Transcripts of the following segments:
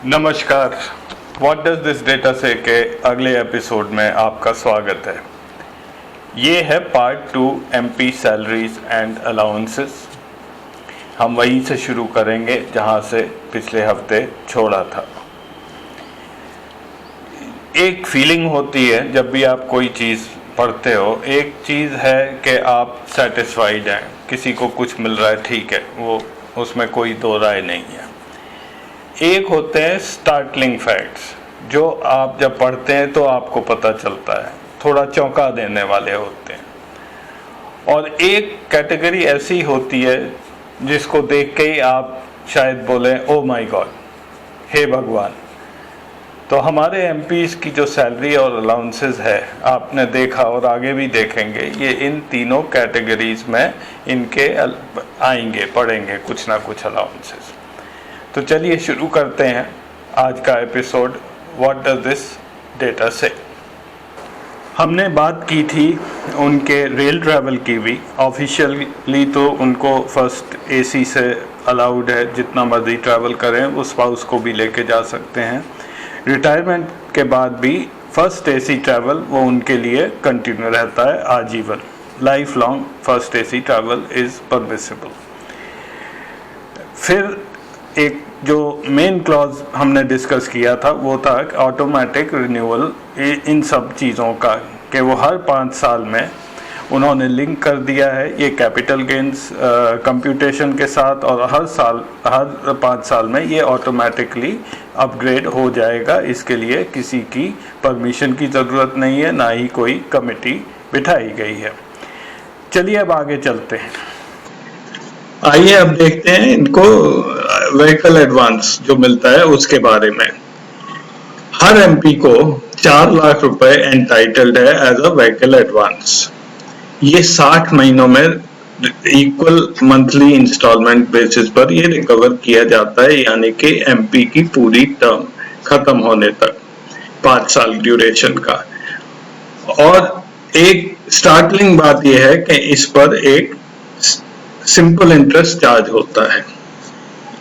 नमस्कार। What does this data से के अगले एपिसोड में आपका स्वागत है। ये है part 2 MP salaries and allowances. हम वहीं से शुरू करेंगे जहां से पिछले हफ्ते छोड़ा था। एक फीलिंग होती है जब भी आप कोई चीज़ पढ़ते हो, एक चीज़ है कि आप सेटिस्फाइड हैं, किसी को कुछ मिल रहा है, ठीक है, वो उसमें कोई दो राय नहीं है। एक होते हैं स्टार्टलिंग फैक्ट्स, जो आप जब पढ़ते हैं तो आपको पता चलता है, थोड़ा चौंका देने वाले होते हैं। और एक कैटेगरी ऐसी होती है जिसको देख के ही आप शायद बोलें ओ माय गॉड, हे भगवान। तो हमारे एमपीज़ की जो सैलरी और अलाउंसेस है, आपने देखा और आगे भी देखेंगे, ये इन तीनों कैटेगरीज में इनके आएंगे, पढ़ेंगे कुछ ना कुछ अलाउंसेस। तो चलिए शुरू करते हैं आज का episode. What does this data से। हमने बात की थी उनके रेल ट्रैवल की भी। ऑफिशियली तो उनको फर्स्ट एसी से अलाउड है, जितना मर्जी ट्रैवल करें, उस स्पाउस को भी लेके जा सकते हैं। रिटायरमेंट के बाद भी फर्स्ट एसी ट्रैवल वो उनके लिए कंटिन्यू रहता है आजीवन। Life long first AC travel is permissible. फिर एक जो मेन क्लॉज हमने डिस्कस किया था वो था ऑटोमेटिक रिन्यूअल इन सब चीज़ों का, कि वो हर 5 साल में उन्होंने लिंक कर दिया है ये कैपिटल गेन्स कंप्यूटेशन के साथ, और हर 5 साल में ये ऑटोमेटिकली अपग्रेड हो जाएगा। इसके लिए किसी की परमिशन की ज़रूरत नहीं है, ना ही कोई कमेटी बिठाई गई है। चलिए अब आगे चलते हैं। आइए अब देखते हैं इनको व्हीकल एडवांस जो मिलता है उसके बारे में। हर एमपी को 4 लाख रुपए एंटाइटल्ड है एज अ व्हीकल एडवांस। ये 60 महीनों में इक्वल मंथली इंस्टॉलमेंट बेसिस पर ये रिकवर किया जाता है, यानी कि एमपी की पूरी टर्म खत्म होने तक 5 साल ड्यूरेशन का। और एक स्टार्टलिंग बात यह है कि इस पर एक सिंपल इंटरेस्ट चार्ज होता है।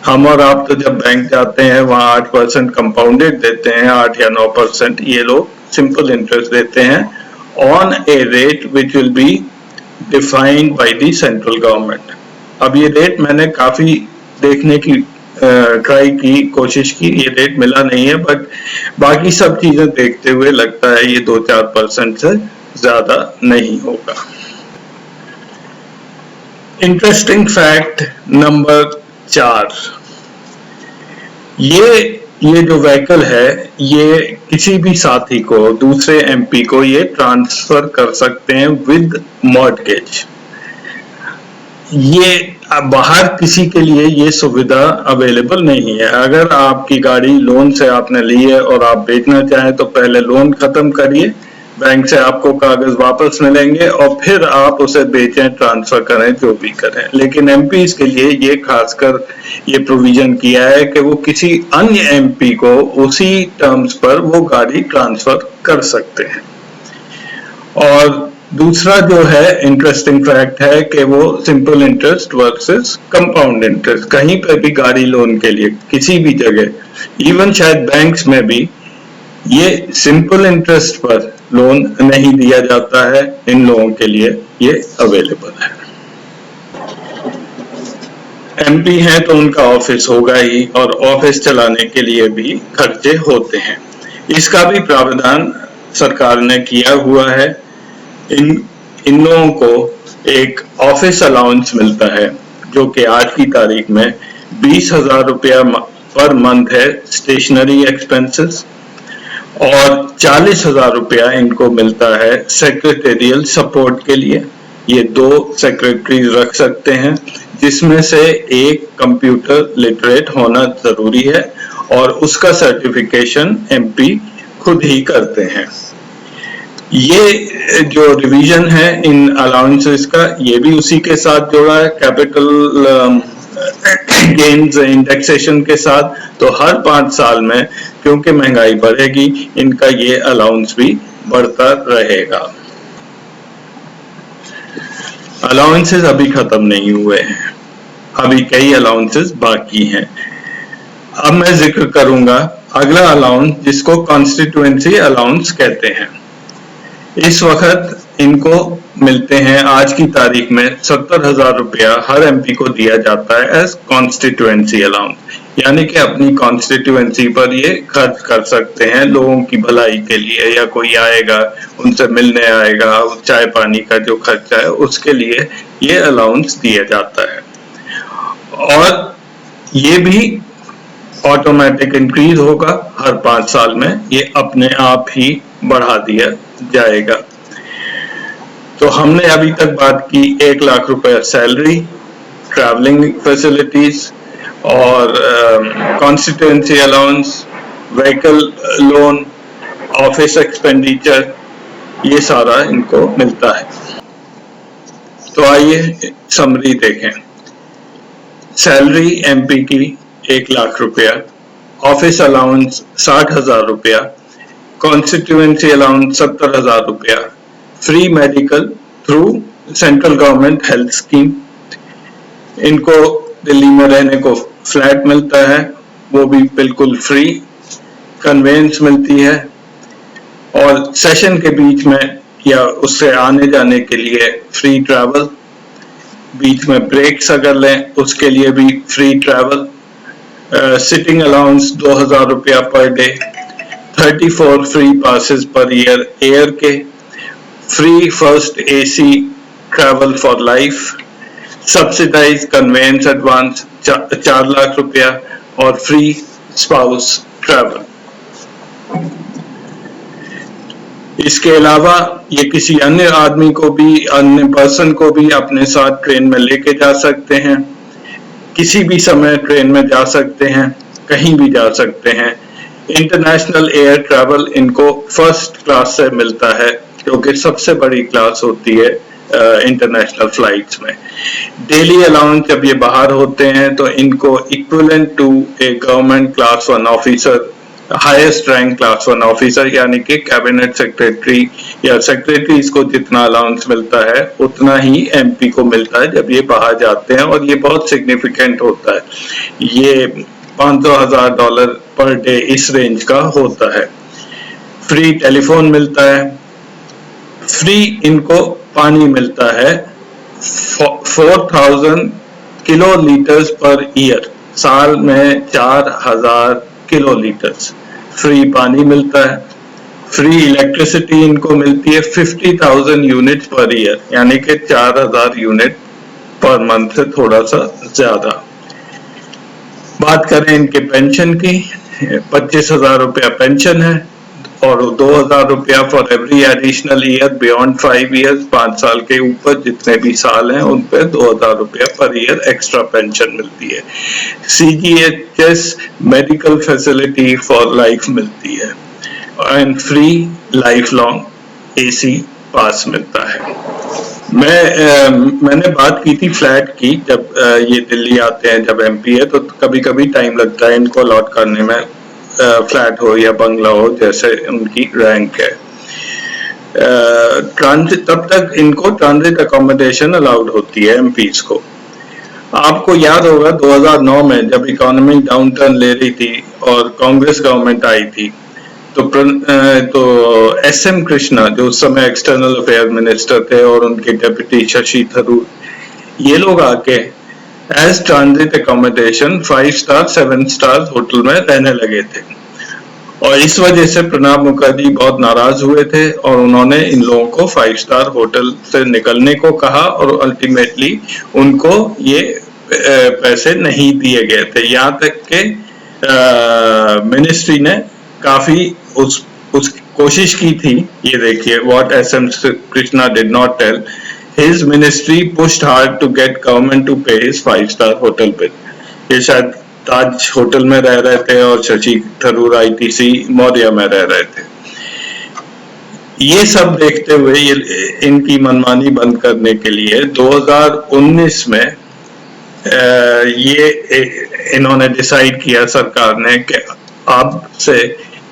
हम और आप तो जब बैंक जाते हैं वहां 8% कंपाउंडेड देते हैं, 8 या 9%। ये लोग सिंपल इंटरेस्ट देते हैं on a rate which will be defined by the central government. अब ये रेट मैंने काफी देखने की ट्राई की, कोशिश की, ये रेट मिला नहीं है, बट बाकी सब चीजें देखते हुए लगता है ये 2-4% से ज्यादा नहीं होगा। इंटरेस्टिंग फैक्ट नंबर 4, ये जो व्हीकल है ये किसी भी साथी को, दूसरे एमपी को ये ट्रांसफर कर सकते हैं विद मॉर्टगेज। ये बाहर किसी के लिए ये सुविधा अवेलेबल नहीं है। अगर आपकी गाड़ी लोन से आपने ली है और आप बेचना चाहें तो पहले लोन खत्म करिए, बैंक से आपको कागज वापस मिलेंगे और फिर आप उसे बेचें, ट्रांसफर करें, जो भी करें। लेकिन एमपीज के लिए ये खासकर ये प्रोविजन किया है कि वो किसी अन्य एमपी को उसी टर्म्स पर वो गाड़ी ट्रांसफर कर सकते हैं। और दूसरा जो है इंटरेस्टिंग फैक्ट है कि वो simple interest versus compound interest. कहीं पर भी गाड़ी लोन के लिए किसी भी जगह, इवन शायद बैंक्स में भी, ये सिंपल इंटरेस्ट पर लोन नहीं दिया जाता है। इन लोगों के लिए ये अवेलेबल है। एमपी हैं तो उनका ऑफिस होगा ही, और ऑफिस चलाने के लिए भी खर्चे होते हैं। इसका भी प्रावधान सरकार ने किया हुआ है। इन लोगों को एक ऑफिस अलाउंस मिलता है जो कि आज की तारीख में 20,000 रुपया पर मंथ है स्टेशनरी एक्सपेंसेस, और 40,000 रुपया इनको मिलता है सेक्रेटेरियल सपोर्ट के लिए। ये 2 सेक्रेटरी रख सकते हैं, जिसमें से एक कंप्यूटर लिटरेट होना जरूरी है, और उसका सर्टिफिकेशन एमपी खुद ही करते हैं। ये जो रिवीजन है इन अलाउंसेस का, ये भी उसी के साथ जोड़ा है, कैपिटल गेन्स इंडेक्सेशन के साथ। तो हर 5 साल में क्योंकि महंगाई बढ़ेगी, इनका ये अलाउंस भी बढ़ता रहेगा। अलाउंसेस अभी खत्म नहीं हुए हैं, अभी कई अलाउंसेस बाकी हैं। अब मैं जिक्र करूंगा अगला अलाउंस जिसको कॉन्स्टिट्यूएंसी अलाउंस कहते हैं। इस वक्त इनको मिलते हैं आज की तारीख में 70,000 रुपया हर एमपी को दिया जाता है एज कॉन्स्टिट्यूएंसी अलाउंस, यानी कि अपनी कॉन्स्टिट्यूएंसी पर ये खर्च कर सकते हैं लोगों की भलाई के लिए, या कोई आएगा उनसे मिलने आएगा, चाय पानी का जो खर्चा है उसके लिए ये अलाउंस दिया जाता है। और ये भी ऑटोमेटिक इंक्रीज होगा हर 5 साल में, ये अपने आप ही बढ़ा दिया जाएगा। तो हमने अभी तक बात की 1 लाख रुपए सैलरी, ट्रैवलिंग फैसिलिटीज और constituency allowance, vehicle loan, office expenditure, ये सारा इनको मिलता है। तो आइए समरी देखें। सैलरी एमपी की 1 लाख रुपया, ऑफिस अलाउंस 60,000 रुपया, कॉन्स्टिट्यूएंसी अलाउंस 70,000 रुपया, free medical through central government health scheme, इनको दिल्ली में रहने को फ्लैट मिलता है, वो भी बिल्कुल फ्री, कन्वेंस मिलती है, और सेशन के बीच में या उससे आने जाने के लिए फ्री ट्रैवल, बीच में ब्रेक्स अगर लें उसके लिए भी फ्री ट्रैवल, सिटिंग अलाउंस 2,000 रुपया per day, 34 free passes per year air के, free first AC travel for life, subsidise conveyance advance 4 lakh रुपया और फ्री स्पाउस ट्रैवल। इसके अलावा ये किसी अन्य आदमी को भी, अन्य पर्सन को भी अपने साथ ट्रेन में लेके जा सकते हैं, किसी भी समय ट्रेन में जा सकते हैं, कहीं भी जा सकते हैं। इंटरनेशनल एयर ट्रैवल इनको फर्स्ट क्लास से मिलता है, क्योंकि सबसे बड़ी क्लास होती है इंटरनेशनल फ्लाइट्स में। डेली अलाउंस जब ये बाहर होते हैं तो इनको equivalent to a government class 1 officer, highest rank class 1 officer, यानी कि कैबिनेट सेक्रेटरी या सेक्रेटरीज को जितना अलाउंस मिलता है उतना ही एमपी को मिलता है जब ये बाहर जाते हैं, और ये बहुत सिग्निफिकेंट होता है। ये $500,000 पर डे इस रेंज का होता है। फ्री टेलीफोन मिलता है, फ्री इनको पानी मिलता है 4,000 किलोलीटर्स पर ईयर, साल में 4,000 किलोलीटर्स फ्री पानी मिलता है। फ्री इलेक्ट्रिसिटी इनको मिलती है 50,000 यूनिट पर ईयर, यानी कि 4,000 यूनिट पर मंथ से थोड़ा सा ज्यादा। बात करें इनके पेंशन की, 25,000 रुपया पेंशन है और 2,000 रुपया for every additional year beyond 5 years, 5 साल के ऊपर जितने भी साल हैं उन पे 2,000 रुपया पर ईयर एक्स्ट्रा पेंशन मिलती है। CGHS medical facility for life मिलती है, and free life long AC पास मिलता है। मैंने बात की थी फ्लैट की, जब ये दिल्ली आते हैं, जब MP है, तो कभी कभी टाइम लगता है इनको अलॉट करने में, फ्लैट हो या बंगला हो जैसे उनकी रैंक है। ट्रांजिट, तब तक इनको ट्रांजिट अकोमोडेशन अलाउड होती है MPs को। आपको याद होगा 2009 में जब इकोनॉमी डाउन टर्न ले रही थी और कांग्रेस गवर्नमेंट आई थी, तो SM कृष्णा जो उस समय एक्सटर्नल अफेयर मिनिस्टर थे और उनके डेप्यूटी शशि थरूर, ये लोग आके as transit accommodation 5 star 7 star hotel में रहने लगे थे, और इस वजह से प्रणब मुखर्जी बहुत नाराज हुए थे और उन्होंने इन लोगों को 5 स्टार होटल से निकलने को कहा, और अल्टीमेटली उनको ये पैसे नहीं दिए गए थे। यहाँ तक के मिनिस्ट्री ने काफी उस कोशिश की थी। ये देखिए, what SM Krishna did not tell, his ministry pushed hard to get government to pay his 5-star hotel bill। ये शायद ताज होटल में रह रहे थे और शशि थरूर ITC मौर्या में रह रहे थे। ये सब देखते हुए इनकी मनमानी बंद करने के लिए 2019 में ये इन्होंने डिसाइड किया सरकार ने कि अब से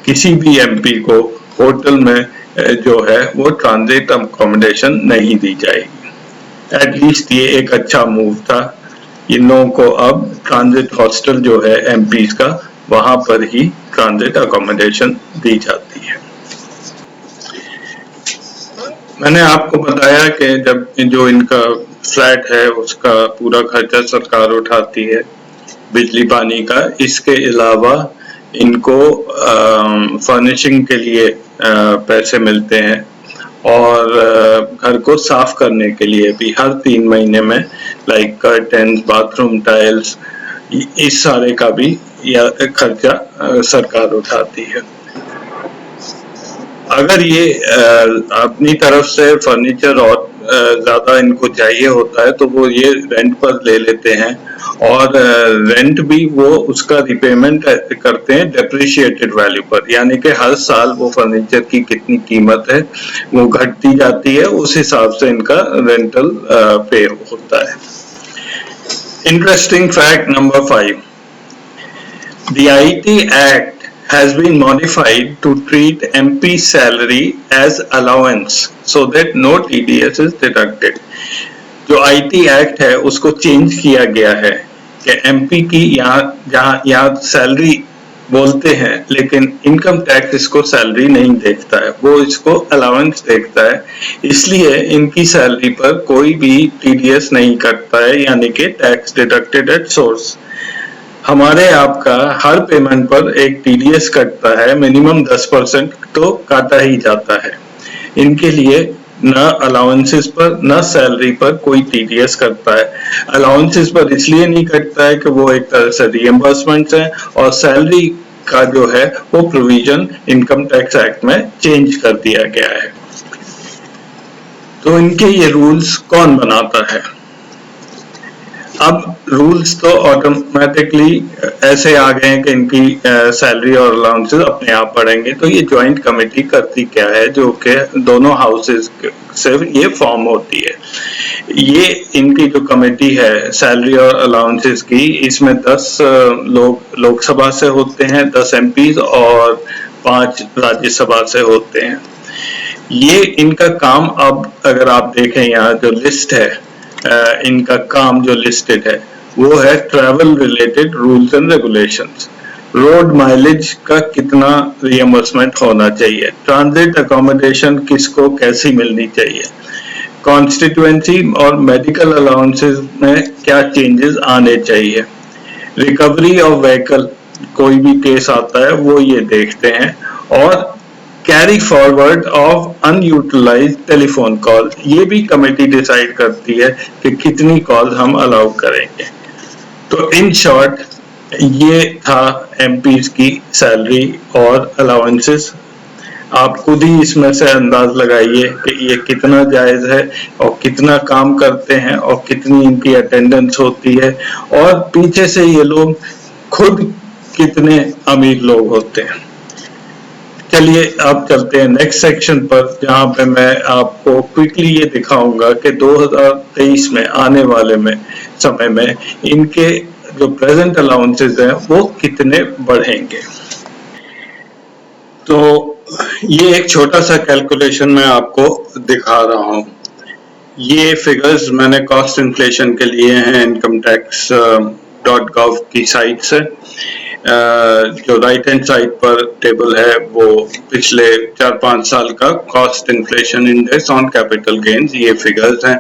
किसी भी MP को होटल में जो है वो ट्रांजिट अकोमोडेशन नहीं दी जाएगी। एटलीस्ट ये एक अच्छा मूव था इन लोगों को अब ट्रांजिट हॉस्टल जो है एमपीज का, वहां पर ही ट्रांजिट अकोमोडेशन दी जाती है। मैंने आपको बताया कि जब जो इनका फ्लैट है उसका पूरा खर्चा सरकार उठाती है बिजली पानी का। इसके अलावा इनको फर्निशिंग के लिए पैसे मिलते हैं और घर को साफ करने के लिए भी हर 3 महीने में लाइक कर्टन्स, बाथरूम टाइल्स, इस सारे का भी खर्चा सरकार उठाती है। अगर ये अपनी तरफ से फर्नीचर और ज्यादा इनको चाहिए होता है तो वो ये रेंट पर ले लेते हैं और रेंट भी वो उसका रिपेमेंट करते हैं डेप्रिशिएटेड वैल्यू पर, यानी कि हर साल वो फर्नीचर की कितनी कीमत है वो घटती जाती है, उस हिसाब से इनका रेंटल पे होता है। Interesting fact number 5, the IT Act has been modified to treat MP salary as allowance so that no TDS is deducted. जो IT Act है उसको चेंज किया गया है कि MP की यहाँ सैलरी बोलते हैं लेकिन इनकम टैक्स इसको सैलरी नहीं देखता है, वो इसको अलाउंस देखता है, इसलिए इनकी सैलरी पर कोई भी TDS नहीं कटता है, यानी कि टैक्स डिडक्टेड एट सोर्स। हमारे आपका हर पेमेंट पर एक TDS कटता है, मिनिमम 10% तो काटा ही जाता है। इनके लिए न अलाउंसेस पर न सैलरी पर कोई TDS करता है। अलाउंसेस पर इसलिए नहीं कटता है कि वो एक तरह से रिएम्बर्समेंट्स हैं और सैलरी का जो है वो प्रोविजन इनकम टैक्स एक्ट में चेंज कर दिया गया है। तो इनके ये रूल्स कौन बनाता है? अब रूल्स तो ऑटोमेटिकली ऐसे आ गए हैं कि इनकी सैलरी और अलाउंसेस अपने आप बढ़ेंगे। तो ये ज्वाइंट कमेटी करती क्या है, जो कि दोनों हाउसेस से ये फॉर्म होती है। ये इनकी जो कमेटी है सैलरी और अलाउंसेस की, इसमें 10 लोग लोकसभा से होते हैं, 10 MPs और 5 राज्यसभा से होते हैं। ये इनका काम, अब अगर आप देखें यहाँ जो लिस्ट है, इनका काम जो लिस्टेड है वो है travel related rules and regulations, road mileage का कितना रिएम्बर्समेंट होना चाहिए, ट्रांजिट अकोमोडेशन किसको कैसी मिलनी चाहिए, कॉन्स्टिट्यूएंसी और मेडिकल अलाउंसेस में क्या चेंजेस आने चाहिए, रिकवरी ऑफ व्हीकल, कोई भी केस आता है वो ये देखते हैं, और carry forward of unutilised telephone call, ये भी कमेटी डिसाइड करती है कि कितनी कॉल हम अलाउ करेंगे। तो इन शॉर्ट ये था MPs की सैलरी और अलाउंसेस। आप खुद ही इसमें से अंदाज लगाइए कि ये कितना जायज है और कितना काम करते हैं और कितनी इनकी अटेंडेंस होती है, और पीछे से ये लोग खुद कितने अमीर लोग होते हैं। चलिए अब चलते हैं नेक्स्ट सेक्शन पर, जहां पे मैं आपको क्विकली ये दिखाऊंगा कि 2023 में आने वाले में समय में इनके जो प्रेजेंट अलाउंसेस हैं वो कितने बढ़ेंगे। तो ये एक छोटा सा कैलकुलेशन मैं आपको दिखा रहा हूं। ये फिगर्स मैंने कॉस्ट इन्फ्लेशन के लिए हैं incometax.gov की साइट से। जो राइट हैंड साइड पर टेबल है वो पिछले 4-5 साल का cost inflation index on capital gains, ये फिगर्स हैं।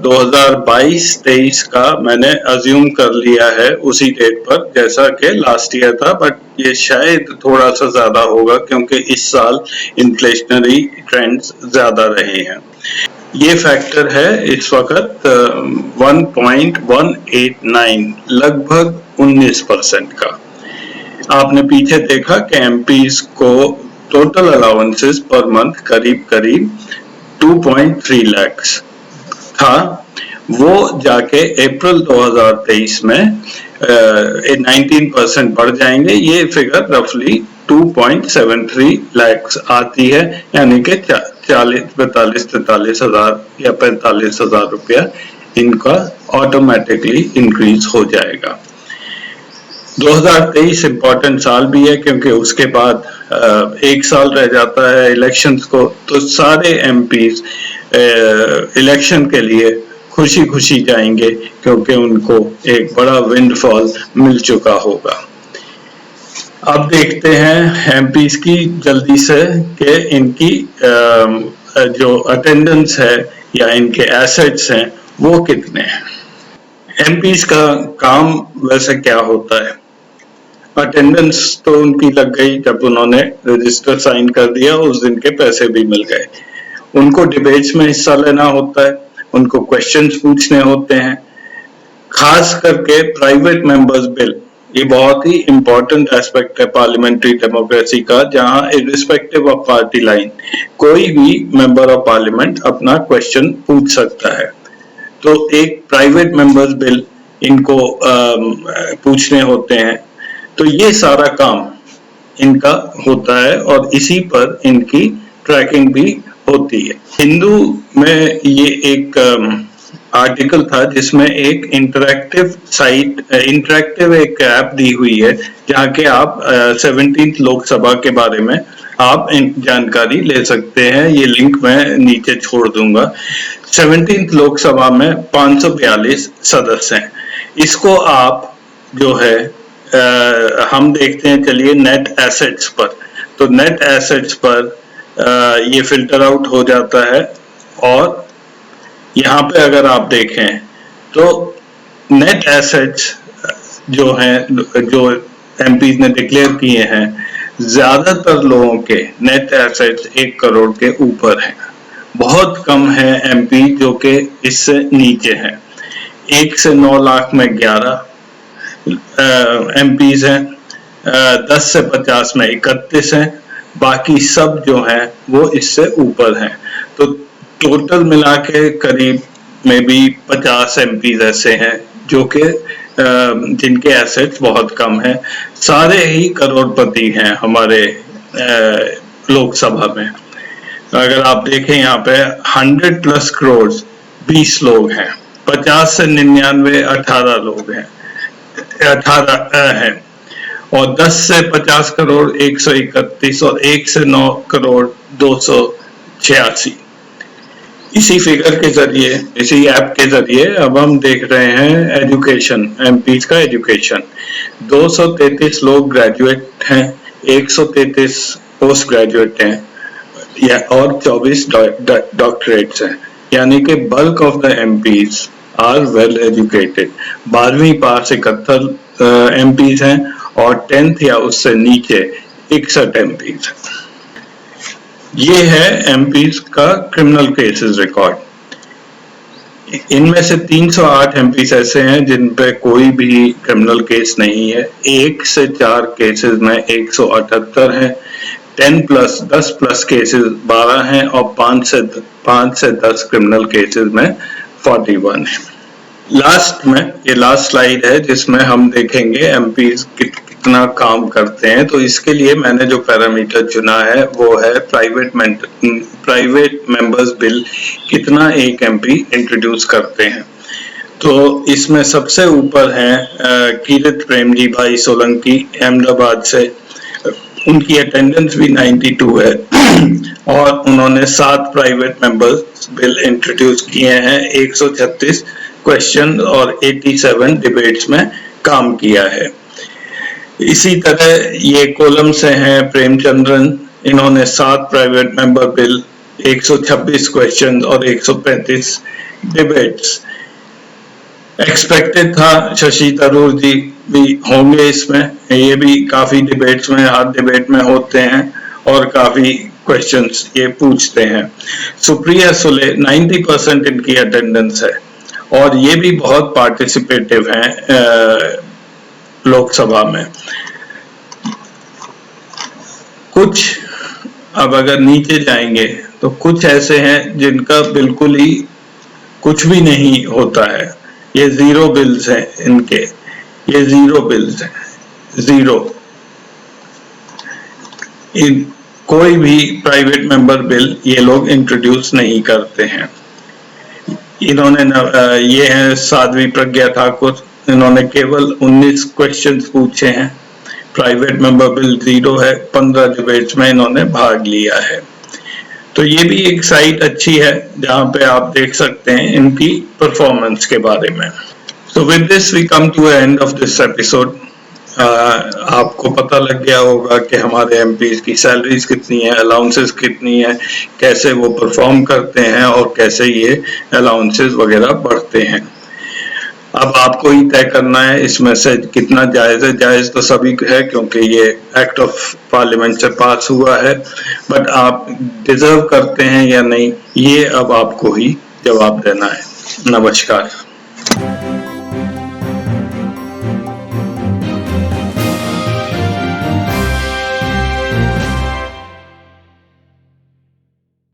2022-23 का मैंने अज्यूम कर लिया है उसी डेट पर जैसा कि लास्ट ईयर था, बट ये शायद थोड़ा सा ज्यादा होगा क्योंकि इस साल इन्फ्लेशनरी ट्रेंड्स ज्यादा रहे हैं। ये फैक्टर है इस वक्त 1.189, लगभग 19% का। आपने पीछे देखा कि MPs को टोटल अलाउंसेस पर मंथ करीब 2.3 लाख था, वो जाके अप्रैल 2023 में 19% बढ़ जाएंगे। ये फिगर रफली 2.73 लाख आती है, यानी कि 42-43 हजार या 45 हजार रुपया इनका ऑटोमेटिकली इंक्रीज हो जाएगा। 2023 इम्पोर्टेंट साल भी है क्योंकि उसके बाद 1 साल रह जाता है इलेक्शंस को, तो सारे MPs इलेक्शन के लिए खुशी खुशी जाएंगे क्योंकि उनको एक बड़ा विंडफॉल मिल चुका होगा। अब देखते हैं एमपीज की जल्दी से कि इनकी जो अटेंडेंस है या इनके एसेट्स हैं वो कितने हैं। एमपीज का काम वैसे क्या होता है, अटेंडेंस तो उनकी लग गई जब उन्होंने रजिस्टर साइन कर दिया, उस दिन के पैसे भी मिल गए। उनको डिबेट्स में हिस्सा लेना होता है, उनको क्वेश्चंस पूछने होते हैं, खास करके प्राइवेट मेंबर्स बिल, ये बहुत ही इंपॉर्टेंट एस्पेक्ट है पार्लियामेंट्री डेमोक्रेसी का, जहां इर्रिस्पेक्टिव ऑफ पार्टी लाइन कोई भी मेंबर ऑफ पार्लियामेंट अपना क्वेश्चन पूछ सकता है। तो एक प्राइवेट मेंबर्स बिल इनको पूछने होते हैं, तो ये सारा काम इनका होता है और इसी पर इनकी ट्रैकिंग भी होती है। हिंदू में ये एक आर्टिकल था जिसमें एक इंटरैक्टिव एक ऐप दी हुई है जहाँ के आप 17th लोकसभा के बारे में आप जानकारी ले सकते हैं। ये लिंक मैं नीचे छोड़ दूंगा। 17th लोकसभा में 542 सदस्य हैं। इसको आप जो है हम देखते हैं, चलिए नेट एसेट्स पर, तो नेट एसेट्स पर ये फिल्टर आउट हो जाता है और यहाँ पे अगर आप देखें तो नेट एसेट्स जो हैं, जो एमपीज ने डिक्लेयर किए हैं, ज्यादातर लोगों के नेट एसेट्स 1 करोड़ के ऊपर हैं। बहुत कम है एमपी जो कि इससे नीचे हैं। 1 से 9 लाख में 11 एमपीज हैं, 10 से 50 में 31 हैं, बाकी सब जो हैं वो इससे ऊपर हैं। तो टोटल मिला के करीब में भी 50 एमपीज ऐसे हैं जो कि जिनके एसेट्स बहुत कम हैं। सारे ही करोड़पति हैं हमारे लोकसभा में। अगर आप देखें यहाँ पे 100+ करोड़ 20 लोग हैं, 50 से 99 18 लोग हैं, 18 हैं, और 10 से 50 करोड़ 131 और 1 से 9 करोड़ 286। इसी फिगर के जरिए, इसी ऐप के जरिए अब हम देख रहे हैं एजुकेशन, एमपीज का एजुकेशन। 233 लोग ग्रेजुएट हैं, 133 पोस्ट ग्रेजुएट हैं और 24 डॉक्टरेट्स हैं, यानी कि bulk of the MPs are well educated. 12वीं पास 71 एमपीज हैं और 10th या उससे नीचे 61 एमपीज। ये है एमपीज का क्रिमिनल केसेस रिकॉर्ड। इनमें से 308 एमपीज ऐसे हैं जिन पे कोई भी क्रिमिनल केस नहीं है। 1 से 4 केसेस में 178 हैं, 10+ केसेस 12 हैं और 5 से 10 क्रिमिनल केसेस में 41 है। लास्ट में ये लास्ट स्लाइड है जिसमें हम देखेंगे एमपीज कितना काम करते हैं। तो इसके लिए मैंने जो पैरामीटर चुना है वो है प्राइवेट मेंबर्स बिल कितना एक एमपी इंट्रोड्यूस करते हैं। तो इसमें सबसे ऊपर हैं कीरत प्रेम जी भाई सोलंकी अहमदाबाद से। उनकी अटेंडेंस भी 92 है और उन्होंने 7 प्राइवेट मेंबर्स बिल इंट्रोड्यूस किए हैं, 136 क्वेश्चन और 87 डिबेट्स में काम किया है। इसी तरह ये कोलम से हैं प्रेमचंद्रन, इन्होंने 7 प्राइवेट मेंबर बिल, 126 क्वेश्चन और 135 डिबेट्स। एक्सपेक्टेड था शशि थरूर जी भी होंगे इसमें, ये भी काफी डिबेट्स में, हर डिबेट में होते हैं और काफी क्वेश्चंस ये पूछते हैं। सुप्रिया सुले 90% इनकी अटेंडेंस है और ये भी बहुत पार्टिसिपेटिव हैं लोकसभा में। कुछ अब अगर नीचे जाएंगे तो कुछ ऐसे हैं जिनका बिल्कुल ही कुछ भी नहीं होता है। ये 0 बिल्स हैं इनके, ये 0 बिल्स हैं, 0। कोई भी प्राइवेट मेंबर बिल ये लोग इंट्रोड्यूस नहीं करते हैं। इन्होंने ये है साध्वी प्रज्ञा ठाकुर, इन्होंने केवल 19 क्वेश्चंस पूछे हैं। प्राइवेट मेंबर बिल 0 है, 15 डिबेट्स में इन्होंने भाग लिया है। तो ये भी एक साइट अच्छी है जहां पे आप देख सकते हैं इनकी परफॉर्मेंस के बारे में। So with this we come to end of this episode. आपको पता लग गया होगा कि हमारे एमपीज की सैलरीज कितनी है, अलाउंसेस कितनी है, कैसे वो परफॉर्म करते हैं और कैसे ये अलाउंसेस वगैरह बढ़ते हैं। अब आपको ही तय करना है इसमें से कितना जायज है। जायज तो सभी है क्योंकि ये एक्ट ऑफ पार्लियामेंट से पास हुआ है, बट आप डिजर्व करते हैं या नहीं, ये अब आपको ही जवाब देना है। नमस्कार।